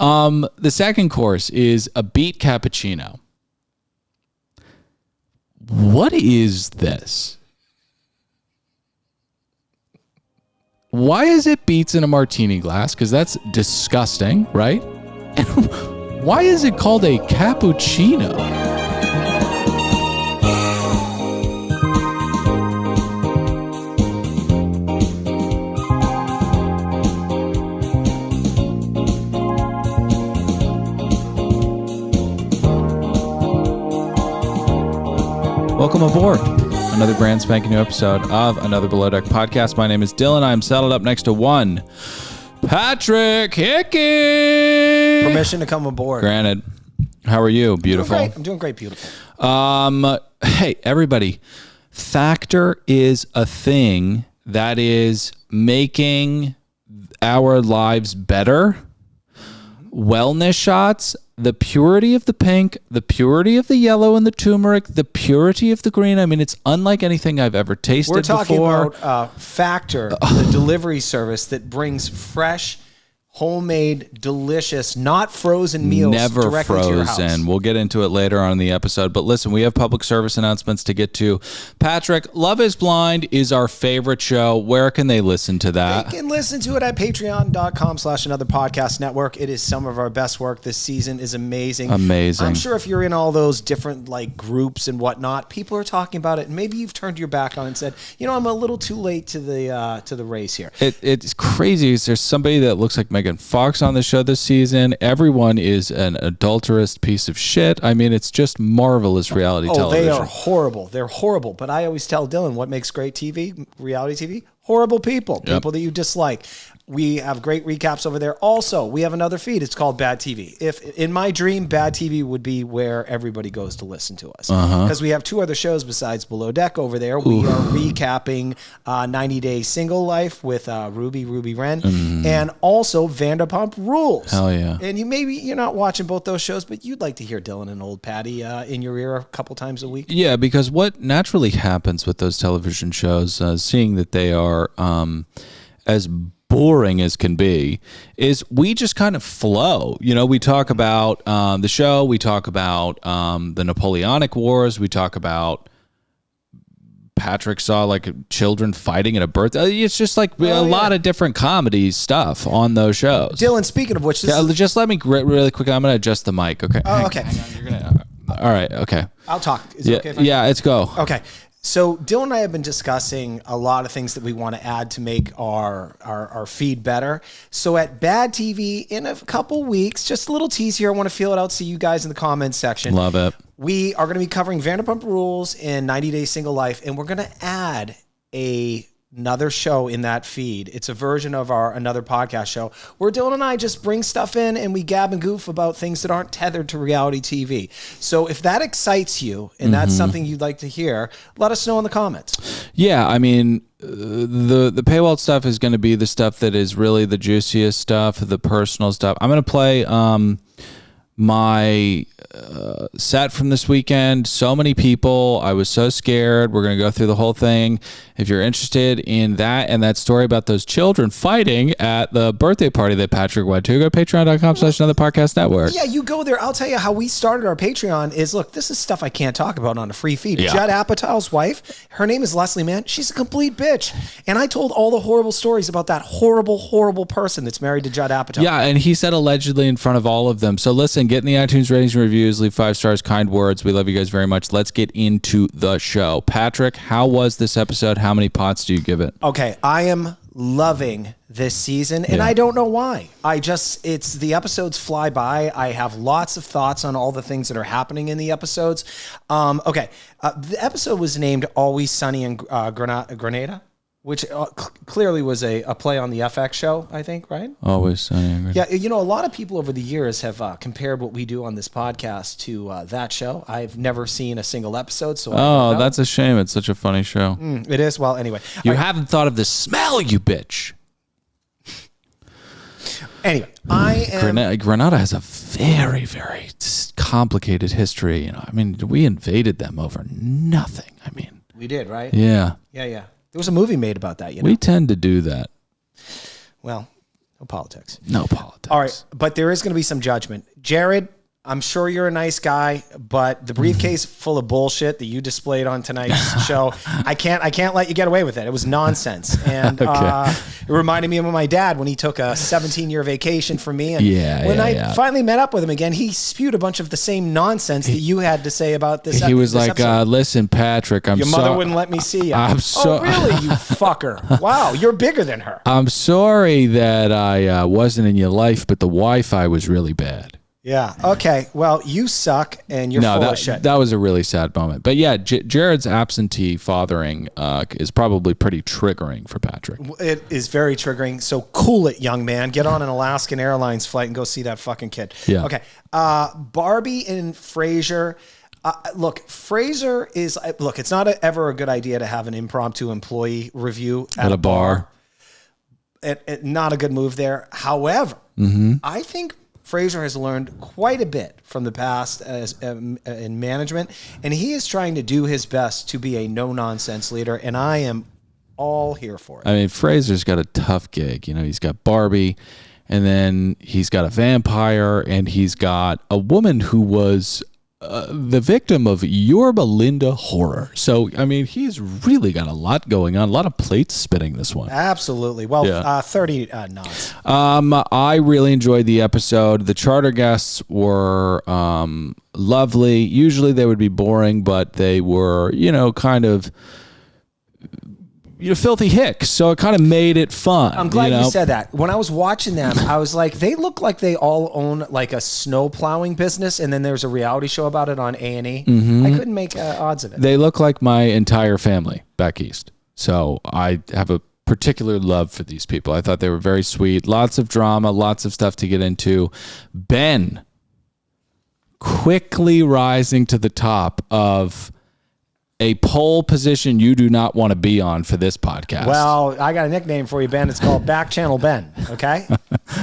The second course is a beet cappuccino. What is this? Why is it beets in a martini glass? Because that's disgusting, right? And why is it called a cappuccino? Welcome aboard. Another brand spanking new episode of Another Below Deck podcast. My name is Dylan. I'm saddled up next to one Patrick Hickey. Permission to come aboard. Granted. How are you? Beautiful. I'm doing great, beautiful. Hey, everybody. Factor is a thing that is making our lives better. Wellness shots, the purity of the pink, the purity of the yellow and the turmeric, the purity of the green. I mean, it's unlike anything I've ever tasted before. We're talking about Factor, the delivery service that brings fresh, homemade, delicious, not frozen meals directly to your house. Never frozen. We'll get into it later on in the episode. But listen, we have public service announcements to get to. Patrick, Love is Blind is our favorite show. Where can they listen to that? They can listen to it at patreon.com/anotherpodcastnetwork. It is some of our best work this season. Is amazing. Amazing. I'm sure if you're in all those different like groups and whatnot, people are talking about it. And maybe you've turned your back on it and said, you know, I'm a little too late to the race here. It's crazy. There's somebody that looks like Megan Fox on the show this season. Everyone is an adulterous piece of shit. I mean, it's just marvelous reality television. They are horrible. They're horrible. But I always tell Dylan, what makes great TV, reality TV? Horrible people. Yep. People that you dislike. We have great recaps over there. Also, we have another feed. It's called Bad TV. If in my dream, Bad TV would be where everybody goes to listen to us. Because we have two other shows besides Below Deck over there. We are recapping 90 Day Single Life with Ruby Wren, and also Vanderpump Rules. Hell yeah. And you're not watching both those shows, but you'd like to hear Dylan and old Patty in your ear a couple times a week. Yeah, because what naturally happens with those television shows, seeing that they are as boring as can be, is we just kind of flow. You know, we talk about the show, we talk about the Napoleonic Wars, we talk about Patrick saw like children fighting at a birthday. It's just like a lot of different comedy stuff on those shows. Dylan, speaking of which, just let me really quick. I'm going to adjust the mic. Okay. Oh, okay. All right. Okay. I'll talk. Is it okay if I let's go. Okay. So Dylan and I have been discussing a lot of things that we want to add to make our feed better. So at Bad TV, in a couple weeks, just a little tease here. I want to feel it out. See you guys in the comments section. Love it. We are going to be covering Vanderpump Rules and 90 Day Single Life, and we're going to add another show in that feed. It's a version of our Another Podcast show where Dylan and I just bring stuff in and we gab and goof about things that aren't tethered to reality TV. So if that excites you and that's something you'd like to hear, let us know in the comments. Yeah, I mean, the paywall stuff is going to be the stuff that is really the juiciest stuff, the personal stuff. I'm going to play my set from this weekend. So many people. I was so scared. We're going to go through the whole thing. If you're interested in that and that story about those children fighting at the birthday party that Patrick went to, go to patreon.com/anotherpodcastnetwork. Yeah, you go there. I'll tell you how we started our Patreon is, look, this is stuff I can't talk about on a free feed. Yeah. Judd Apatow's wife, her name is Leslie Mann. She's a complete bitch. And I told all the horrible stories about that horrible, horrible person that's married to Judd Apatow. Yeah, and he said allegedly in front of all of them. So listen, get in the iTunes ratings and reviews, leave 5 stars, kind words. We love you guys very much. Let's get into the show. Patrick, how was this episode? How many pots do you give it? Okay, I am loving this season, and I don't know why. It's the episodes fly by. I have lots of thoughts on all the things that are happening in the episodes. The episode was named Always Sunny in Grenada, which clearly was a play on the FX show, I think, right? Always Sunny. Yeah, you know, a lot of people over the years have compared what we do on this podcast to that show. I've never seen a single episode, so that's a shame. It's such a funny show. It is. Well, anyway. You haven't thought of the smell, you bitch. Anyway, Grenada has a very, very complicated history. You know, I mean, we invaded them over nothing. I mean, we did, right? Yeah. Yeah. There was a movie made about that, you know. We tend to do that. Well, No politics. No politics. All right, but there is going to be some judgment. Jared, I'm sure you're a nice guy, but the briefcase full of bullshit that you displayed on tonight's show, I can't let you get away with it. It was nonsense. And it reminded me of my dad when he took a 17-year vacation from me. And when I finally met up with him again, he spewed a bunch of the same nonsense that you had to say about this. He was like, listen, Patrick, your mother wouldn't let me see you. Oh, really, you fucker. Wow, you're bigger than her. I'm sorry that I wasn't in your life, but the Wi-Fi was really bad. Yeah. Okay. Well, you suck, and you're full of shit. That was a really sad moment. But yeah, Jared's absentee fathering is probably pretty triggering for Patrick. It is very triggering. So cool it, young man. Get on an Alaskan Airlines flight and go see that fucking kid. Yeah. Okay. Barbie and Fraser. Look, Fraser is. Look, it's not ever a good idea to have an impromptu employee review at a bar. Not a good move there. However, I think Fraser has learned quite a bit from the past as in management, and he is trying to do his best to be a no-nonsense leader, and I am all here for it. I mean, Fraser's got a tough gig. You know, he's got Barbie, and then he's got a vampire, and he's got a woman who was the victim of Yorba Linda horror. So, I mean, he's really got a lot going on, a lot of plates spinning this one. Absolutely. Well, 30 nods. I really enjoyed the episode. The charter guests were lovely. Usually they would be boring, but they were, kind of filthy hicks, so it kind of made it fun. I'm glad you said that. When I was watching them, I was like, they look like they all own like a snow plowing business, and then there's a reality show about it on A&E. I couldn't make odds of it. They look like my entire family back east, so I have a particular love for these people. I thought they were very sweet. Lots of drama, lots of stuff to get into. Ben quickly rising to the top of a pole position you do not want to be on for this podcast. Well, I got a nickname for you, Ben. It's called Back Channel Ben. Okay,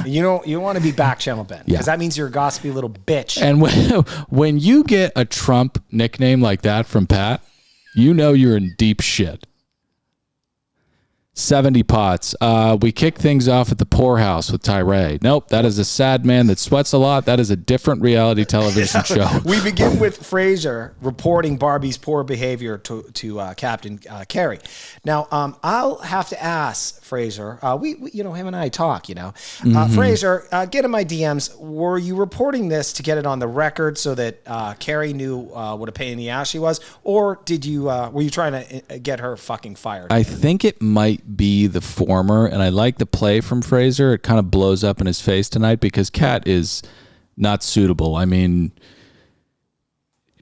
you want to be Back Channel Ben because that means you're a gossipy little bitch. And when you get a Trump nickname like that from Pat, you know you're in deep shit. 70 pots. We kick things off at the poorhouse with Tyree. Nope, that is a sad man that sweats a lot. That is a different reality television show. We begin with Fraser reporting Barbie's poor behavior to Captain Carey. Now, I'll have to ask Fraser. We him and I talk. Fraser, get in my DMs. Were you reporting this to get it on the record so that Carey knew what a pain in the ass she was, or did you? Were you trying to get her fucking fired? I think it might be the former, and I like the play from Fraser. It kind of blows up in his face tonight because Kat is not suitable. I mean,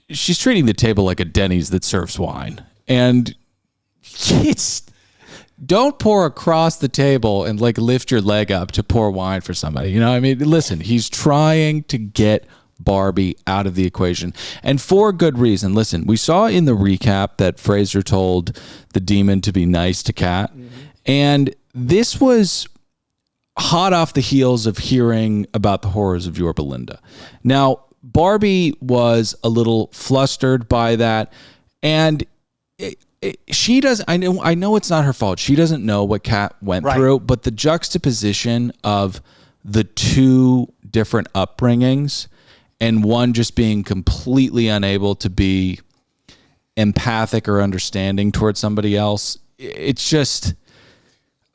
she's treating the table like a Denny's that serves wine, and don't pour across the table and like lift your leg up to pour wine for somebody. I mean, listen, he's trying to get Barbie out of the equation, and for good reason. Listen, we saw in the recap that Fraser told the demon to be nice to Kat, and this was hot off the heels of hearing about the horrors of Yorba Linda. Now, Barbie was a little flustered by that, and she does. I know it's not her fault. She doesn't know what Kat went through, but the juxtaposition of the two different upbringings and one just being completely unable to be empathic or understanding towards somebody else. It's just,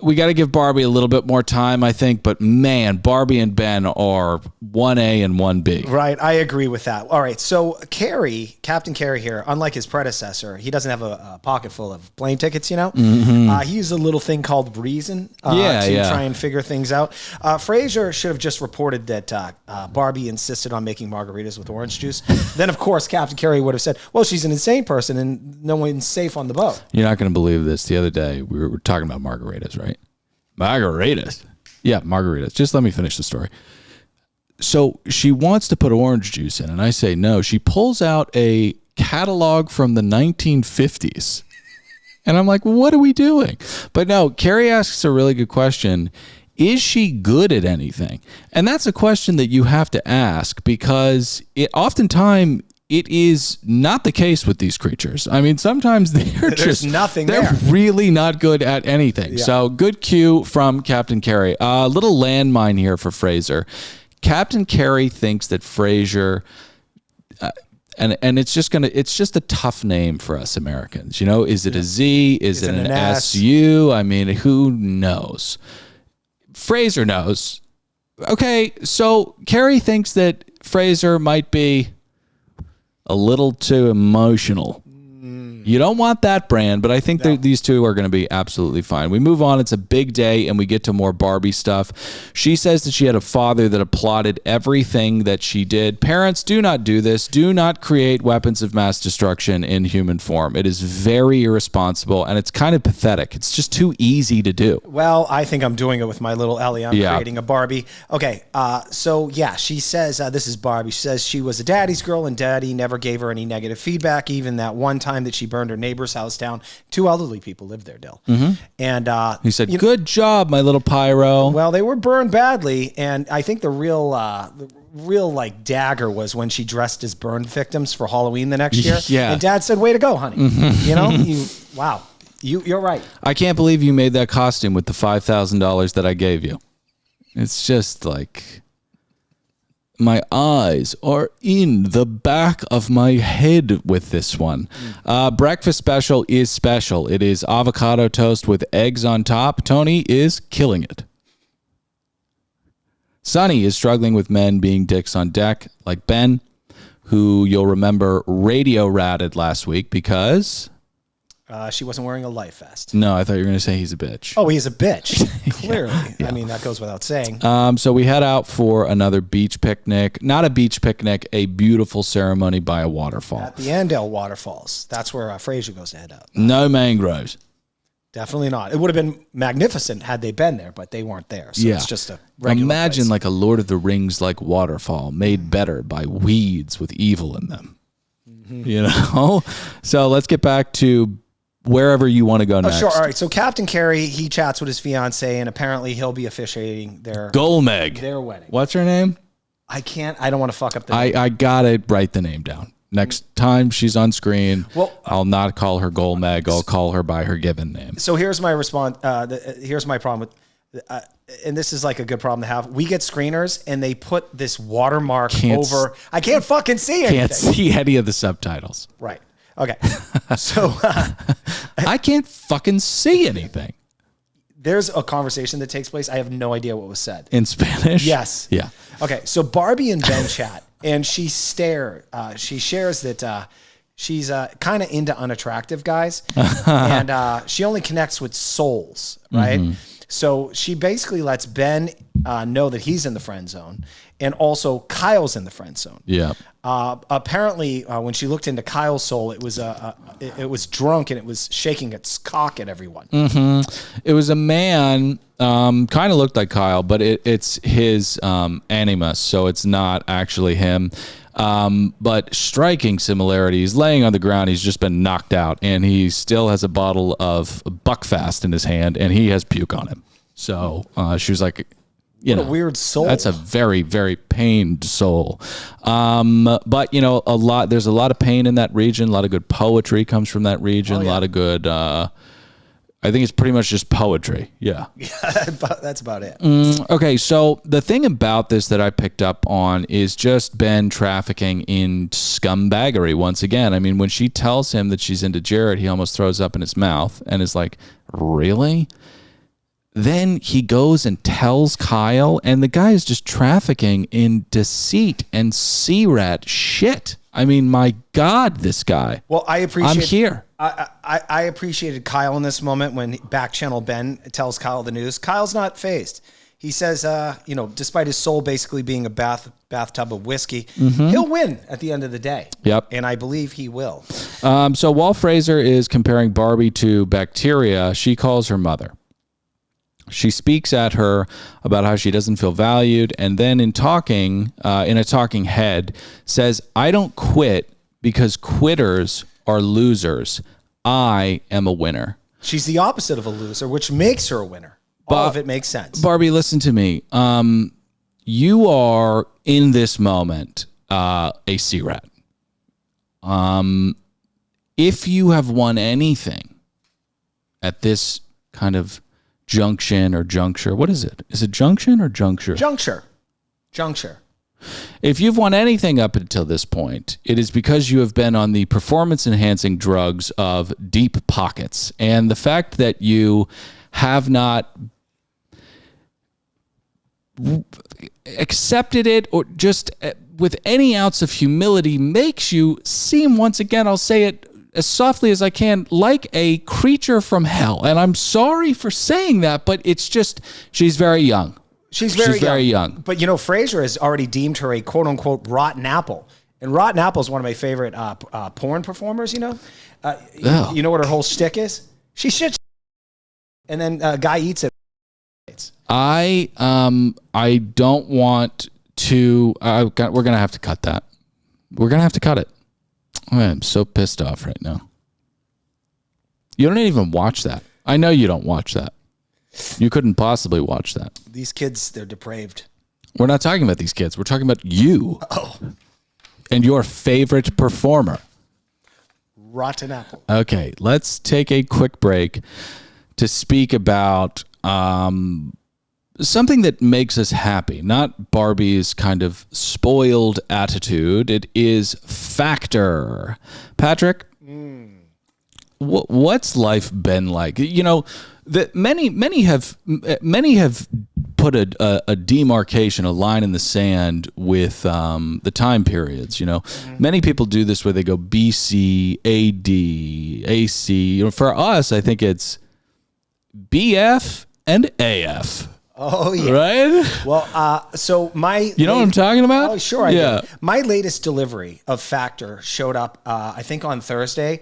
we got to give Barbie a little bit more time, I think. But man, Barbie and Ben are 1A and 1B. Right. I agree with that. All right. So Captain Carey here, unlike his predecessor, he doesn't have a pocket full of plane tickets, He used a little thing called reason to try and figure things out. Fraser should have just reported that Barbie insisted on making margaritas with orange juice. Then, of course, Captain Carey would have said, well, she's an insane person and no one's safe on the boat. You're not going to believe this. The other day, we were talking about margaritas, right? Margaritas. Yeah, margaritas. Just let me finish the story. So she wants to put orange juice in, and I say no. She pulls out a catalog from the 1950s. And I'm like, what are we doing? But no, Carrie asks a really good question. Is she good at anything? And that's a question that you have to ask because oftentimes it is not the case with these creatures. I mean, sometimes There's nothing they're there. really not good at anything. Yeah. So good cue from Captain Carey. A little landmine here for Fraser. Captain Carey thinks that Fraser, and it's just a tough name for us Americans. You know, is it a Z? Is it an SU? I mean, who knows? Fraser knows. Okay, so Carey thinks that Fraser might be a little too emotional. You don't want that brand, but I think these two are going to be absolutely fine. We move on. It's a big day, and we get to more Barbie stuff. She says that she had a father that applauded everything that she did. Parents, do not do this. Do not create weapons of mass destruction in human form. It is very irresponsible, and it's kind of pathetic. It's just too easy to do. Well, I think I'm doing it with my little Ellie. I'm creating a Barbie. Okay, so yeah, she says, this is Barbie. She says she was a daddy's girl, and daddy never gave her any negative feedback, even that one time that she burned her neighbor's house down. 2 elderly people lived there, Dill. And he said, good job, my little pyro. Well, they were burned badly, and I think the real like dagger was when she dressed as burn victims for Halloween the next year. Yeah. And Dad said, way to go, honey. You know, wow. You're right. I can't believe you made that costume with the $5,000 that I gave you. It's just like, my eyes are in the back of my head with this one. Breakfast special is special. It is avocado toast with eggs on top. Tony is killing it. Sonny is struggling with men being dicks on deck, like Ben, who you'll remember radio ratted last week because... she wasn't wearing a life vest. No, I thought you were going to say he's a bitch. Oh, he's a bitch. Clearly. Yeah. I mean, that goes without saying. So we head out for another beach picnic. Not a beach picnic, a beautiful ceremony by a waterfall. At the Andale Waterfalls. That's where Fraser goes to head out. No mangroves. Definitely not. It would have been magnificent had they been there, but they weren't there. So it's just a regular Imagine place. like a Lord of the Rings like waterfall made better by weeds with evil in them. You know? So let's get back to wherever you want to go next. Sure. All right. So Captain Carey, he chats with his fiance, and apparently he'll be officiating their wedding. What's her name? I don't want to fuck up the name. I gotta write the name down. Next time she's on screen, I'll not call her Golmeg. I'll call her by her given name. So here's my response. Here's my problem with, and this is like a good problem to have. We get screeners, and they put this watermark over. I can't fucking see anything. Can't see any of the subtitles. Right. Okay. So I can't fucking see anything. There's a conversation that takes place. I have no idea what was said. In Spanish? Yes. Yeah. Okay. So Barbie and Ben chat, and she shares that she's kind of into unattractive guys, and she only connects with souls, right? Mm-hmm. So she basically lets Ben know that he's in the friend zone, and also Kyle's in the friend zone. Yeah. Apparently, when she looked into Kyle's soul, it was drunk and it was shaking its cock at everyone. Mm-hmm. It was a man, kind of looked like Kyle, but it's his animus, so it's not actually him. But striking similarities. Laying on the ground, he's just been knocked out, and he still has a bottle of Buckfast in his hand, and he has puke on him. So she was like, what a weird soul. That's a very, very pained soul. But there's a lot of pain in that region. A lot of good poetry comes from that region. A lot of good, I think it's pretty much just poetry. Yeah. That's about it. Okay. So the thing about this that I picked up on is just Ben trafficking in scumbaggery once again. I mean, when she tells him that she's into Jared, he almost throws up in his mouth and is like, really? Then he goes and tells Kyle, and the guy is just trafficking in deceit and C-rat shit. I mean, my God, this guy. Well, I'm here. I appreciated Kyle in this moment when back channel Ben tells Kyle the news. Kyle's not fazed. He says, despite his soul basically being a bathtub of whiskey, he'll win at the end of the day. Yep. And I believe he will. So while Fraser is comparing Barbie to bacteria, she calls her mother. She speaks at her about how she doesn't feel valued, and then in a talking head, says, I don't quit because quitters are losers. I am a winner. She's the opposite of a loser, which makes her a winner. All of it makes sense. Barbie, listen to me. You are, in this moment, a C-rat. if you have won anything at this kind of junction or juncture, what is it? Is it junction or juncture? Juncture. If you've won anything up until this point, it is because you have been on the performance-enhancing drugs of deep pockets. And the fact that you have not accepted it or just with any ounce of humility makes you seem, once again, I'll say it as softly as I can, like a creature from hell. And I'm sorry for saying that, but it's just, she's very young. She's very young. But, Fraser has already deemed her a quote-unquote rotten apple. And rotten apple is one of my favorite porn performers, You know what her whole shtick is? She shits. And then a guy eats it. I don't want to... we're going to have to cut that. We're going to have to cut it. I'm so pissed off right now. You don't even watch that. I know you don't watch that. You couldn't possibly watch that. These kids, they're depraved. We're not talking about these kids. We're talking about you. Oh. And your favorite performer. Rotten apple. Okay, let's take a quick break to speak about something that makes us happy. Not Barbie's kind of spoiled attitude. It is Factor. Patrick, what's life been like? That many have put a demarcation, a line in the sand with the time periods. Many people do this where they go BC, AD, AC. For us, I think it's BF and AF. Oh yeah, right. Well, so my know what I'm talking about? Oh sure, I do. My latest delivery of Factor showed up. I think on Thursday.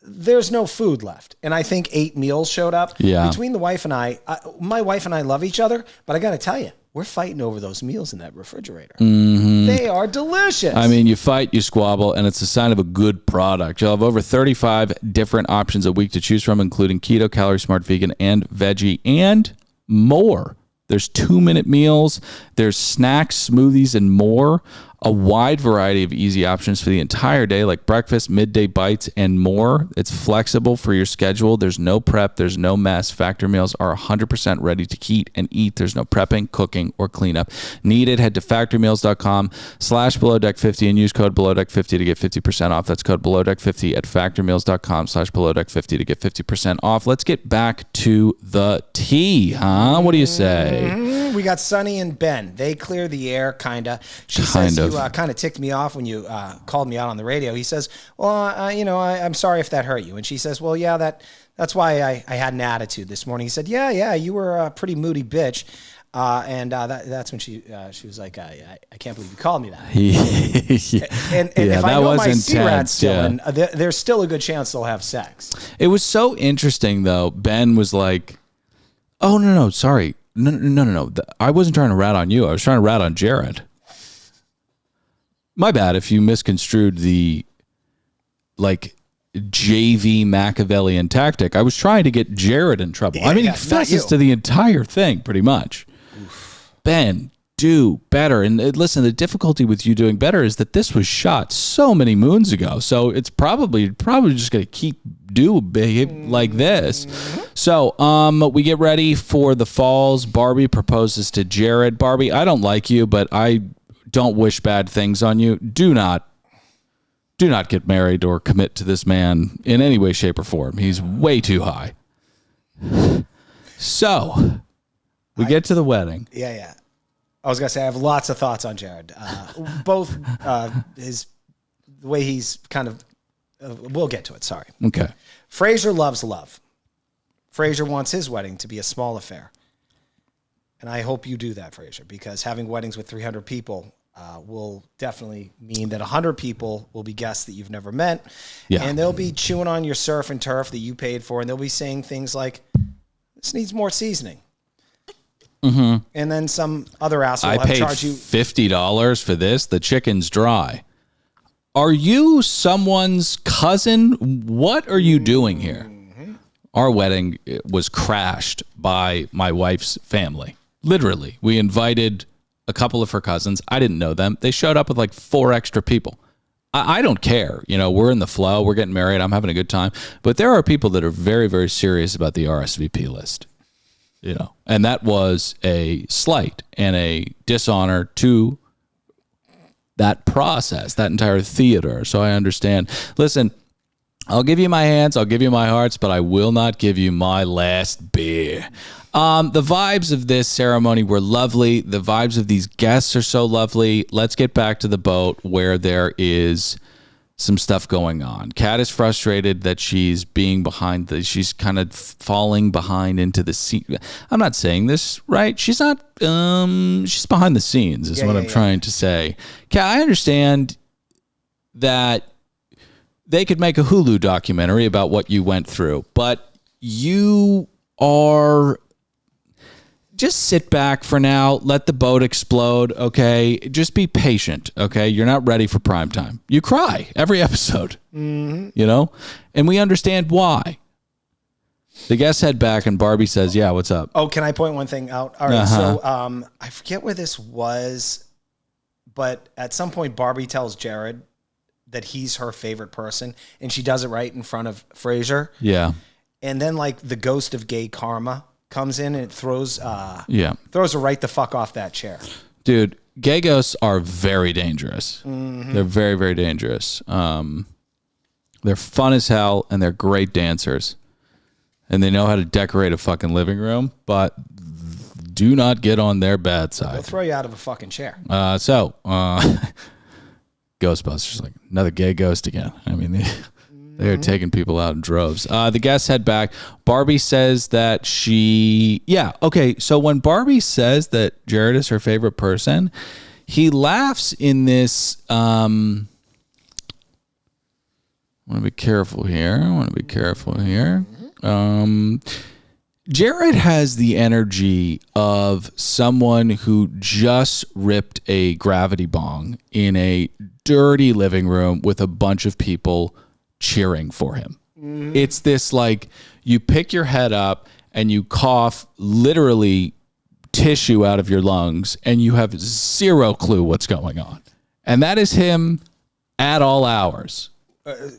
There's no food left. And I think 8 meals showed up. Yeah. Between the wife and I, my wife and I love each other, but I got to tell you, we're fighting over those meals in that refrigerator. Mm-hmm. They are delicious. I mean, you fight, you squabble, and it's a sign of a good product. You'll have over 35 different options a week to choose from, including keto, calorie smart, vegan, and veggie, and more. There's 2-minute meals. There's snacks, smoothies, and more. A wide variety of easy options for the entire day, like breakfast, midday bites, and more. It's flexible for your schedule. There's no prep. There's no mess. Factor meals are 100% ready to heat and eat. There's no prepping, cooking, or cleanup needed. Head to factormeals.com/belowdeck50 and use code belowdeck50 to get 50% off. That's code belowdeck50 at factormeals.com/belowdeck50 to get 50% off. Let's get back to the tea, huh? What do you say? We got Sunny and Ben. They clear the air, kind of. She says you kind of ticked me off when you called me out on the radio. He says, well, I'm sorry if that hurt you. And she says, well, yeah, that's why I had an attitude this morning. He said, yeah, you were a pretty moody bitch. That's when she was like, I can't believe you called me that. And if I know my C-Rat's still in, there's still a good chance they'll have sex. It was so interesting, though. Ben was like, oh, no, sorry. No. I wasn't trying to rat on you. I was trying to rat on Jared. My bad if you misconstrued the JV Machiavellian tactic. I was trying to get Jared in trouble. Yeah, he confesses to the entire thing pretty much. Oof. Ben, do better. And listen, the difficulty with you doing better is that this was shot so many moons ago. So it's probably just going to behave like this. So we get ready for the falls. Barbie proposes to Jared. Barbie, I don't like you, but I don't wish bad things on you. Do not get married or commit to this man in any way, shape, or form. He's way too high. So we get to the wedding. Yeah. I was going to say, I have lots of thoughts on Jared. Both the way he's kind of, we'll get to it. Sorry. Okay. Fraser loves love. Fraser wants his wedding to be a small affair. And I hope you do that, Fraser, because having weddings with 300 people will definitely mean that 100 people will be guests that you've never met. Yeah. And they'll be chewing on your surf and turf that you paid for. And they'll be saying things like, this needs more seasoning. Mm-hmm. And then some other asshole will charge you $50 for this. The chicken's dry. Are you someone's cousin? What are you doing here? Mm-hmm. Our wedding was crashed by my wife's family. Literally, we invited a couple of her cousins. I didn't know them. They showed up with like 4 extra people. I don't care. You know, we're in the flow. We're getting married. I'm having a good time. But there are people that are very, very serious about the RSVP list. You know, and that was a slight and a dishonor to that process, that entire theater. So I understand. Listen, I'll give you my hands, I'll give you my hearts, but I will not give you my last beer. The vibes of this ceremony were lovely. The vibes of these guests are so lovely. Let's get back to the boat where there is some stuff going on. Kat is frustrated that she's being she's kind of falling behind into the scene. I'm not saying this right. She's not, she's behind the scenes is what I'm trying to say. Kat, I understand that they could make a Hulu documentary about what you went through, but you are... Just sit back for now. Let the boat explode, okay? Just be patient, okay? You're not ready for prime time. You cry every episode, you know? And we understand why. The guests head back, and Barbie says, yeah, what's up? Oh, can I point one thing out? All right, so I forget where this was, but at some point, Barbie tells Jared that he's her favorite person, and she does it right in front of Fraser. Yeah. And then, like, the ghost of gay karma comes in and it throws her right the fuck off that chair. Dude, gay ghosts are very dangerous. They're very, very dangerous. They're fun as hell, and they're great dancers. And they know how to decorate a fucking living room, but do not get on their bad side. They'll throw you out of a fucking chair. Ghostbusters, like another gay ghost again. I mean, they're taking people out in droves. The guests head back. Barbie says that so when Barbie says that Jared is her favorite person, he laughs in this, I want to be careful here. Jared has the energy of someone who just ripped a gravity bong in a dirty living room with a bunch of people cheering for him. It's this, like, you pick your head up and you cough literally tissue out of your lungs and you have zero clue what's going on. And that is him at all hours.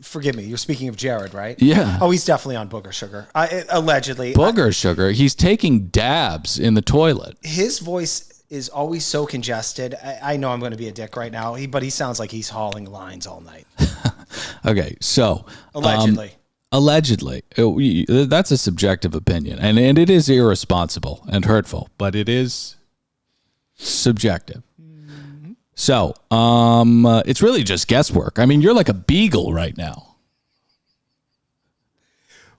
Forgive me, you're speaking of Jared, right? Yeah. Oh, he's definitely on booger sugar. Allegedly. Booger sugar. He's taking dabs in the toilet. His voice is always so congested. I know I'm going to be a dick right now, but he sounds like he's hauling lines all night. Okay, so allegedly, that's a subjective opinion, and it is irresponsible and hurtful, but it is subjective. So, it's really just guesswork. I mean, you're like a beagle right now.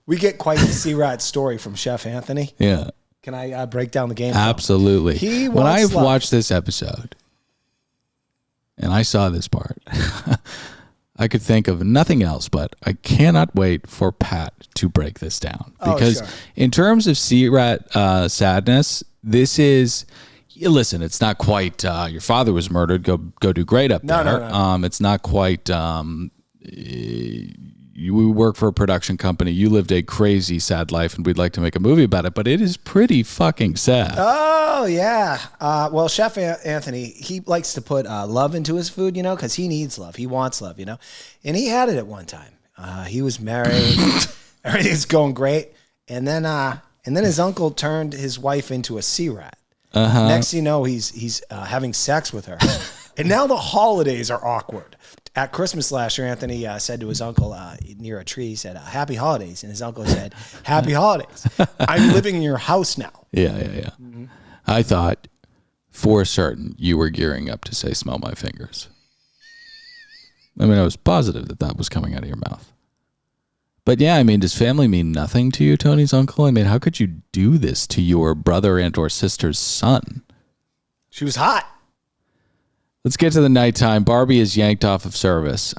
We get quite the C-Rat story from Chef Anthony. Yeah. Can I break down the game? Absolutely. When I watched this episode and I saw this part, I could think of nothing else, but I cannot wait for Pat to break this down. Because in terms of C-Rat sadness, this is... Listen, it's not quite your father was murdered. Go do great up there. No. It's not quite... you work for a production company. You lived a crazy, sad life, and we'd like to make a movie about it, but it is pretty fucking sad. Oh, yeah. Well, Chef Anthony, he likes to put love into his food, you know, because he needs love. He wants love, you know. And he had it at one time. He was married. Everything's going great. And then his uncle turned his wife into a C-Rat. Next thing you know, he's having sex with her. And now the holidays are awkward. At Christmas last year, Anthony said to his uncle near a tree, he said, happy holidays. And his uncle said, happy holidays. I'm living in your house now. Yeah. Mm-hmm. I thought for certain you were gearing up to say, smell my fingers. I mean, I was positive that was coming out of your mouth. But yeah, I mean, does family mean nothing to you, Tony's uncle? I mean, how could you do this to your brother and or sister's son? She was hot. Let's get to the nighttime. Barbie is yanked off of service.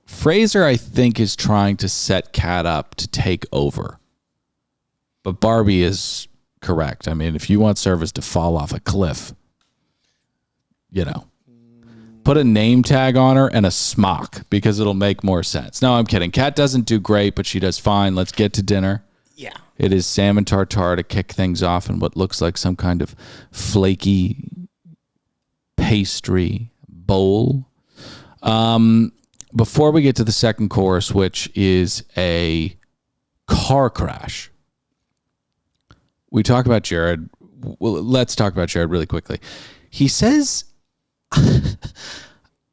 Fraser, I think, is trying to set Kat up to take over. But Barbie is correct. I mean, if you want service to fall off a cliff, you know, put a name tag on her and a smock because it'll make more sense. No, I'm kidding. Kat doesn't do great, but she does fine. Let's get to dinner. Yeah. It is salmon tartare to kick things off in what looks like some kind of flaky pastry bowl. Before we get to the second course, which is a car crash, we talk about Jared. Well, let's talk about Jared really quickly. He says,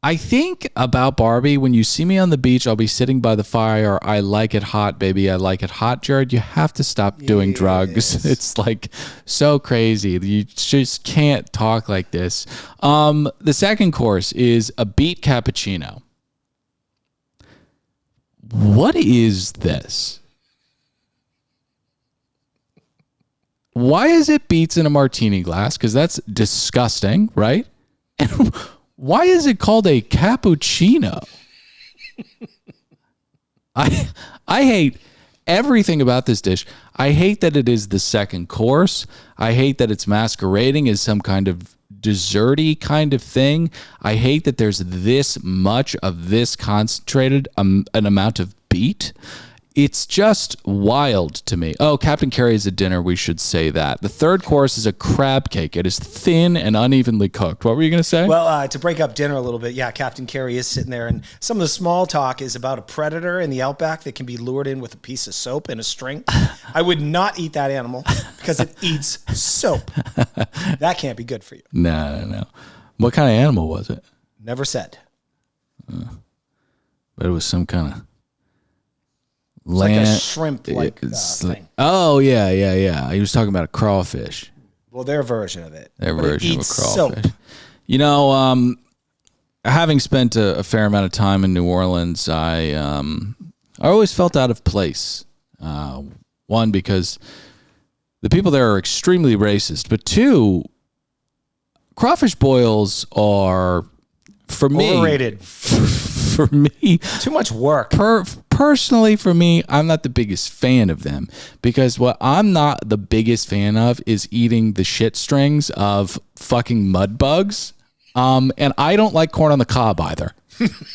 I think about Barbie, when you see me on the beach, I'll be sitting by the fire. I like it hot, baby. I like it hot. Jared, you have to stop doing drugs. It's like so crazy. You just can't talk like this. The second course is a beet cappuccino. What is this? Why is it beets in a martini glass? Because that's disgusting, right? And why is it called a cappuccino? I hate everything about this dish. I hate that it is the second course. I hate that it's masquerading as some kind of desserty kind of thing. I hate that there's this much of this concentrated an amount of beet. It's just wild to me. Oh, Captain Carey is a dinner. We should say that. The third course is a crab cake. It is thin and unevenly cooked. What were you going to say? Well, to break up dinner a little bit, yeah, Captain Carey is sitting there, and some of the small talk is about a predator in the outback that can be lured in with a piece of soap and a string. I would not eat that animal because it eats soap. That can't be good for you. No. What kind of animal was it? Never said. But it was some kind of... It's like a shrimp-like thing. Oh, yeah. He was talking about a crawfish. Well, their version of it. Their version of a crawfish. Soap. You know, having spent a fair amount of time in New Orleans, I always felt out of place. One, because the people there are extremely racist. But two, crawfish boils are, for me... Overrated. For me... Too much work. Personally, for me, I'm not the biggest fan of them, because what I'm not the biggest fan of is eating the shit strings of fucking mud bugs. And I don't like corn on the cob either.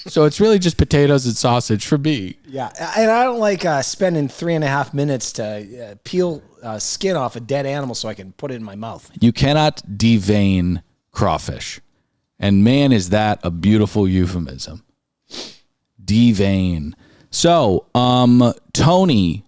So it's really just potatoes and sausage for me. Yeah. And I don't like spending 3.5 minutes to peel skin off a dead animal so I can put it in my mouth. You cannot devein crawfish. And man, is that a beautiful euphemism. Devein. So, Tony,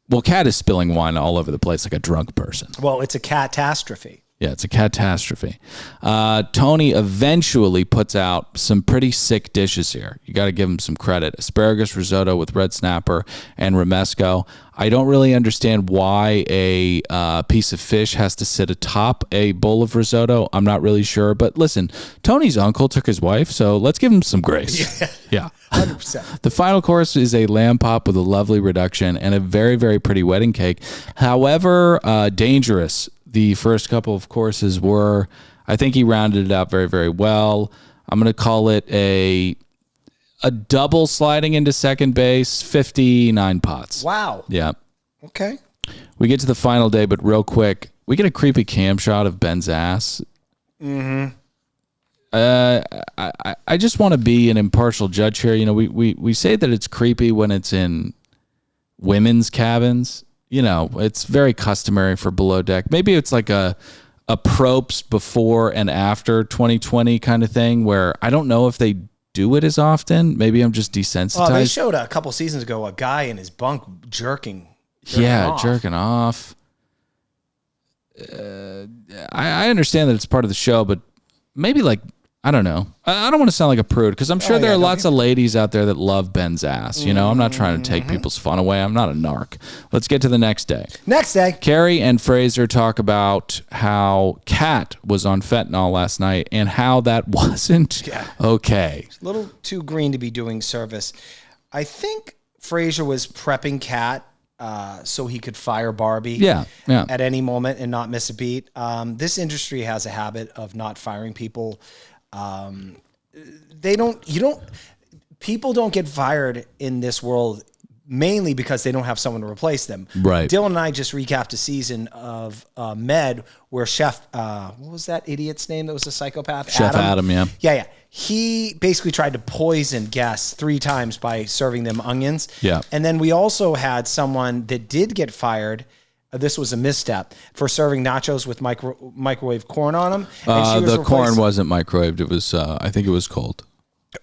well, Cat is spilling wine all over the place like a drunk person. Well, it's a catastrophe. Yeah, it's a catastrophe. Tony eventually puts out some pretty sick dishes here. You got to give him some credit. Asparagus risotto with red snapper and romesco. I don't really understand why a piece of fish has to sit atop a bowl of risotto. I'm not really sure. But listen, Tony's uncle took his wife, so let's give him some grace. Yeah. 100%. The final course is a lamb pop with a lovely reduction and a very, very pretty wedding cake. However dangerous the first couple of courses were, I think he rounded it out very, very well. I'm going to call it a double sliding into second base, 59 pots. Wow. Yeah. Okay. We get to the final day, but real quick, we get a creepy cam shot of Ben's ass. Mm-hmm. I just want to be an impartial judge here. You know, we say that it's creepy when it's in women's cabins. You know, it's very customary for below deck. Maybe it's like a Probst before and after 2020 kind of thing where I don't know if they do it as often. Maybe I'm just desensitized. Oh, they showed a couple seasons ago a guy in his bunk jerking off. Jerking off. I understand that it's part of the show, but maybe like, I don't know. I don't want to sound like a prude because I'm sure there are lots of ladies out there that love Ben's ass. You know, I'm not trying to take people's fun away. I'm not a narc. Let's get to the next day. Next day. Carrie and Fraser talk about how Kat was on fentanyl last night and how that wasn't okay. A little too green to be doing service. I think Fraser was prepping Kat so he could fire Barbie at any moment and not miss a beat. This industry has a habit of not firing people. People don't get fired in this world mainly because they don't have someone to replace them. Right. Dylan and I just recapped a season of Med where Chef, what was that idiot's name that was a psychopath? Chef Adam, yeah. Yeah. He basically tried to poison guests 3 times by serving them onions. Yeah. And then we also had someone that did get fired. This was a misstep for serving nachos with microwave corn on them. The corn wasn't microwaved. It was, I think it was cold.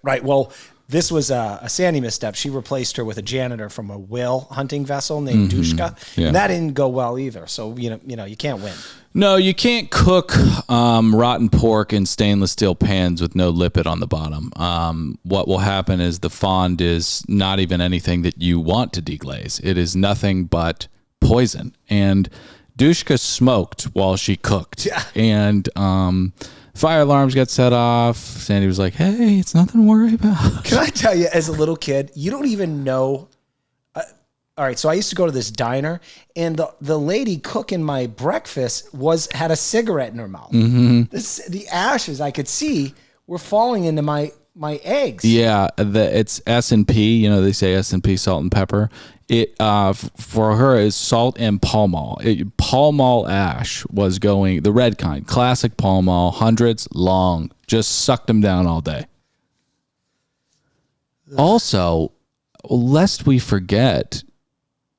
Right. Well, this was a Sandy misstep. She replaced her with a janitor from a whale hunting vessel named Dushka. Yeah. And that didn't go well either. So, you know, you can't win. No, you can't cook rotten pork in stainless steel pans with no lipid on the bottom. What will happen is the fond is not even anything that you want to deglaze. It is nothing but poison. And Dushka smoked while she cooked. Yeah. And fire alarms got set off. Sandy was like, hey, it's nothing to worry about. Can I tell you, as a little kid, you don't even know. All right, so I used to go to this diner, and the lady cooking my breakfast had a cigarette in her mouth. The ashes I could see were falling into my eggs. Yeah, it's S&P. You know, they say S&P, salt and pepper. It for her is salt and Pall Mall. Pall Mall ash was going, the red kind, classic Pall Mall, hundreds long, just sucked them down all day. Also, lest we forget,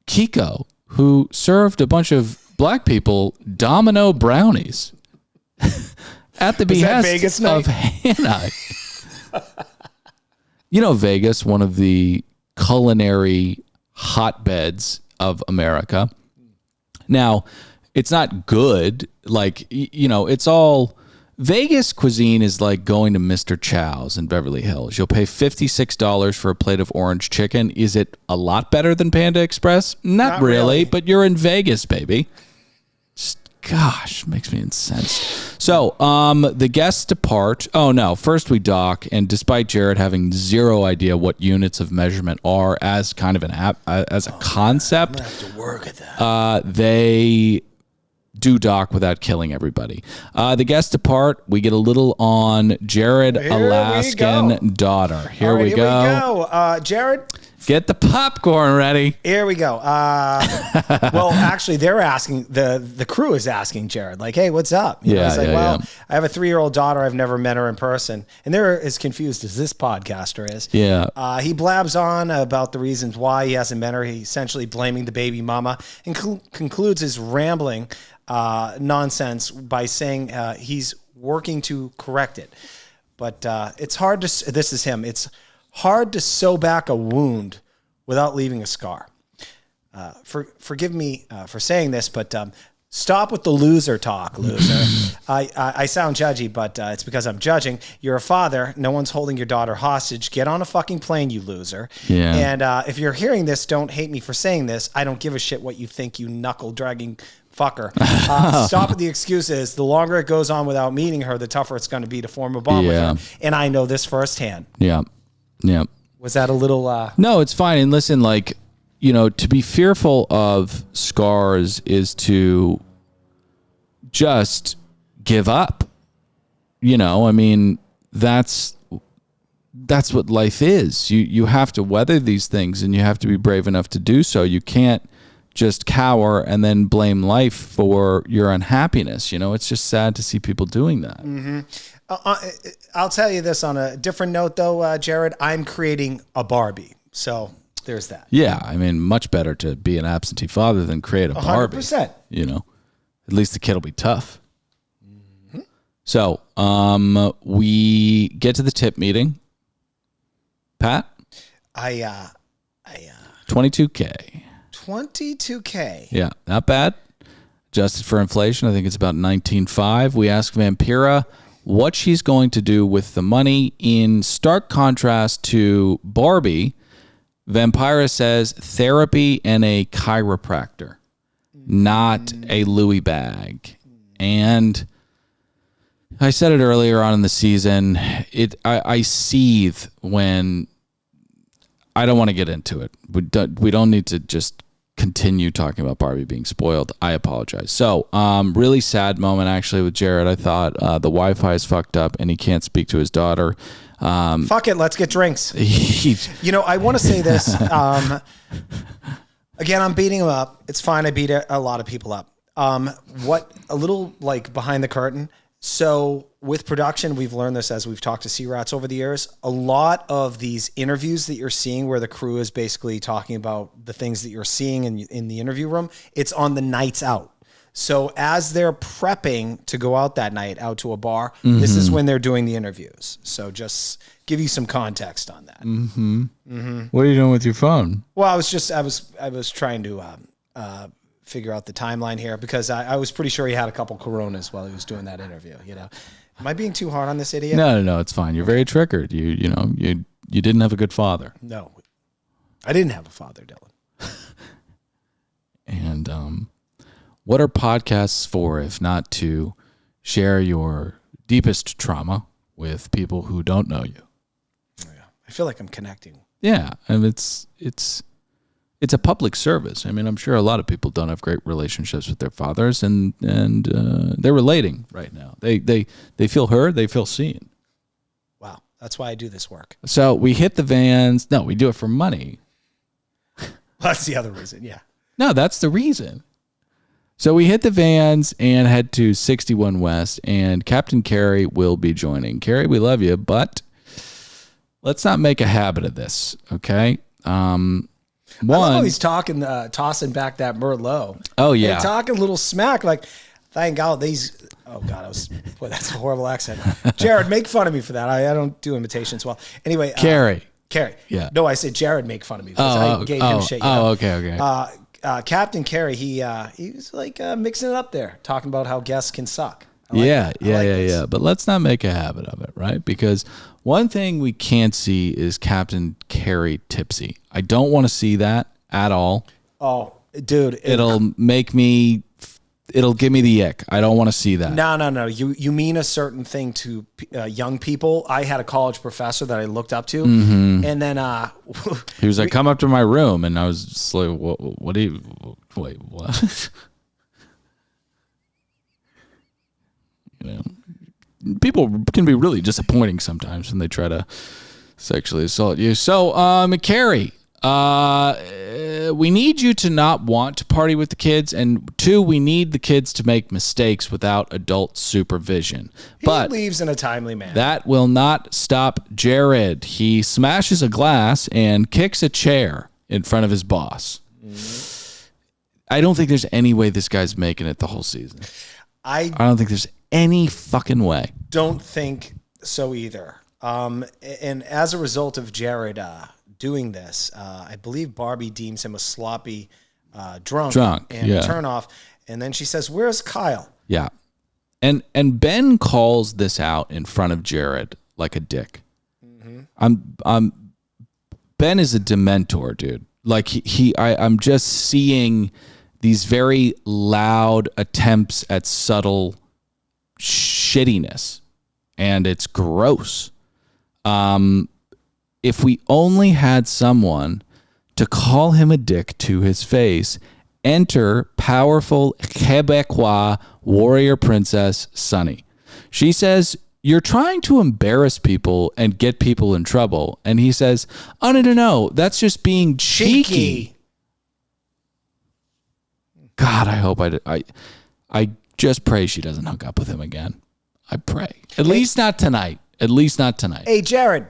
Kiko, who served a bunch of black people Domino brownies at the behest Vegas night? of Hannah. You know, Vegas, one of the culinary hotbeds of America. Now, it's not good. Like, you know, it's all... Vegas cuisine is like going to Mr. Chow's in Beverly Hills. You'll pay $56 for a plate of orange chicken. Is it a lot better than Panda Express? Not really, but you're in Vegas, baby. Gosh, makes me incensed. So, the guests depart. Oh, no. First we dock, and despite Jared having zero idea what units of measurement are as kind of an app, as a concept, I'm going to have to work at that. they do dock without killing everybody. The guests depart. We get a little on Jared, Alaskan daughter. Here we go. Jared, get the popcorn ready. Here we go. Well, actually, they're asking, the crew is asking Jared, like, hey, what's up? You know, he's like, well, I have a 3-year-old daughter. I've never met her in person. And they're as confused as this podcaster is. Yeah. He blabs on about the reasons why he hasn't met her. He's essentially blaming the baby mama and concludes his rambling nonsense by saying he's working to correct it. But it's hard to, this is him, it's hard to sew back a wound without leaving a scar. Forgive me for saying this, but stop with the loser talk, loser. I sound judgy, but it's because I'm judging. You're a father. No one's holding your daughter hostage. Get on a fucking plane, you loser. Yeah. And if you're hearing this, don't hate me for saying this. I don't give a shit what you think, you knuckle-dragging fucker. Stop with the excuses. The longer it goes on without meeting her, the tougher it's going to be to form a bond with her. And I know this firsthand. Yeah. Yeah. Was that a little... No, it's fine. And listen, like, you know, to be fearful of scars is to just give up. You know, I mean, that's what life is. You have to weather these things, and you have to be brave enough to do so. You can't just cower and then blame life for your unhappiness. You know, it's just sad to see people doing that. Mm-hmm. I'll tell you this on a different note, though, Jared. I'm creating a Barbie. So there's that. Yeah, I mean, much better to be an absentee father than create a Barbie. 100%. You know, at least the kid will be tough. Mm-hmm. So we get to the tip meeting. Pat? 22K. 22K. Yeah, not bad. Adjusted for inflation, I think it's about 19.5. We ask Vampira what she's going to do with the money. In stark contrast to Barbie, Vampira says therapy and a chiropractor, not a Louis bag. And I said it earlier on in the season, I seethe when I don't want to get into it. We don't need to just continue talking about Barbie being spoiled. I apologize. So, really sad moment actually with Jared. I thought the Wi-Fi is fucked up and he can't speak to his daughter. Fuck it, let's get drinks. You know, I want to say this. Again, I'm beating him up. It's fine. I beat a lot of people up. What a little like behind the curtain. So with production, we've learned this as we've talked to C-Rats over the years. A lot of these interviews that you're seeing where the crew is basically talking about the things that you're seeing in the interview room, it's on the nights out. So as they're prepping to go out that night, out to a bar, this is when they're doing the interviews. So just give you some context on that. What are you doing with your phone? Well, I was trying to figure out the timeline here because I was pretty sure he had a couple Coronas while he was doing that interview. You know, am I being too hard on this idiot? No, it's fine. You're very triggered. You didn't have a good father. No, I didn't have a father, Dylan. And what are podcasts for if not to share your deepest trauma with people who don't know you? Oh, yeah. I feel like I'm connecting. Yeah, and it's a public service. I mean, I'm sure a lot of people don't have great relationships with their fathers, and they're relating right now. They feel heard, they feel seen. Wow, that's why I do this work. So we hit the vans. No, we do it for money. That's the other reason. Yeah. No, that's the reason. So we hit the vans and head to 61 West, and Captain Carey will be joining. Carey, we love you, but let's not make a habit of this, okay? I love how he's talking, tossing back that Merlot. Oh, yeah. And talking a little smack, like, thank God these... Oh, God, that's a horrible accent. Jared, make fun of me for that. I don't do imitations well. Anyway. Carey. Yeah. No, I said Jared make fun of me because I gave him shit. Okay. Captain Carey, he was like mixing it up there, talking about how guests can suck. Yeah. But let's not make a habit of it, right? Because one thing we can't see is Captain Carey tipsy. I don't want to see that at all. Oh, dude. It'll give me the ick. I don't want to see that. No. You mean a certain thing to young people. I had a college professor that I looked up to, and then he was like, "Come up to my room," and I was just like, "What do you? Wait, what?" You know, people can be really disappointing sometimes when they try to sexually assault you. So, Carey, we need you to not want to party with the kids, and 2, we need the kids to make mistakes without adult supervision. But he leaves in a timely manner. That will not stop Jared. He smashes a glass and kicks a chair in front of his boss. I don't think there's any way this guy's making it the whole season. I don't think there's any fucking way. Don't think so either. And as a result of Jared doing this, I believe Barbie deems him a sloppy drunk and a turnoff. And then she says, "Where's Kyle?" Yeah. And Ben calls this out in front of Jared like a dick. Ben is a dementor, dude. Like I'm just seeing these very loud attempts at subtle shittiness, and it's gross. If we only had someone to call him a dick to his face, enter powerful Quebecois warrior princess Sunny. She says, "You're trying to embarrass people and get people in trouble." And he says, "Oh, no. That's just being cheeky." God, I hope I just pray she doesn't hook up with him again. I pray. At least not tonight. Hey, Jared,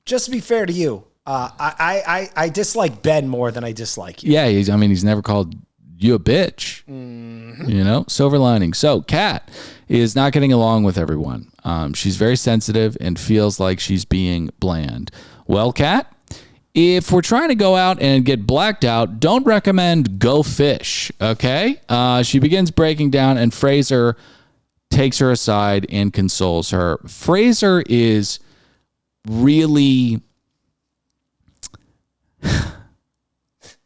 just to be fair to you, I dislike Ben more than I dislike you. Yeah, he's never called you a bitch. You know, silver lining. So Kat is not getting along with everyone. She's very sensitive and feels like she's being bland. Well, Kat, if we're trying to go out and get blacked out, don't recommend go fish, okay? She begins breaking down, and Fraser takes her aside and consoles her. Fraser is really...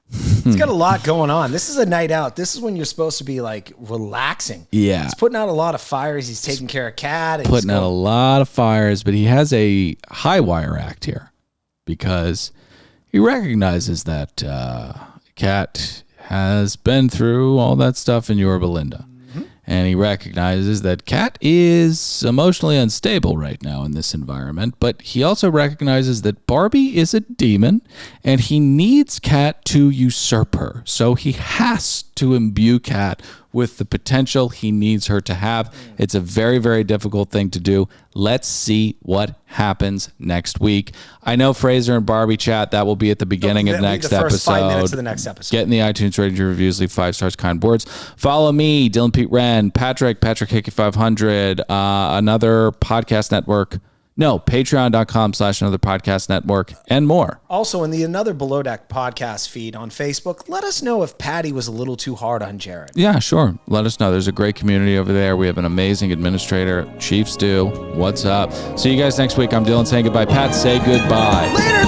He's got a lot going on. This is a night out. This is when you're supposed to be like relaxing. Yeah. He's putting out a lot of fires. He's taking care of Kat. Putting out a lot of fires, but he has a high wire act here because he recognizes that Kat has been through all that stuff in Yorba Linda. And he recognizes that Kat is emotionally unstable right now in this environment, but he also recognizes that Barbie is a demon and he needs Kat to usurp her. So he has to imbue Kat with the potential he needs her to have. It's a very, very difficult thing to do. Let's see what happens next week. I know Fraser and Barbie chat, that will be at the beginning of next the first episode. 5 minutes of the next episode. Get in the iTunes rating reviews, leave 5 stars, kind words. Follow me, Dylan Pete Wren, Patrick Hickey 500, another podcast network. No, patreon.com/another podcast network and more. Also, in the Another Below Deck podcast feed on Facebook, let us know if Patty was a little too hard on Jared. Yeah, sure. Let us know. There's a great community over there. We have an amazing administrator, Chief Stu. What's up? See you guys next week. I'm Dylan saying goodbye. Pat, say goodbye. Later,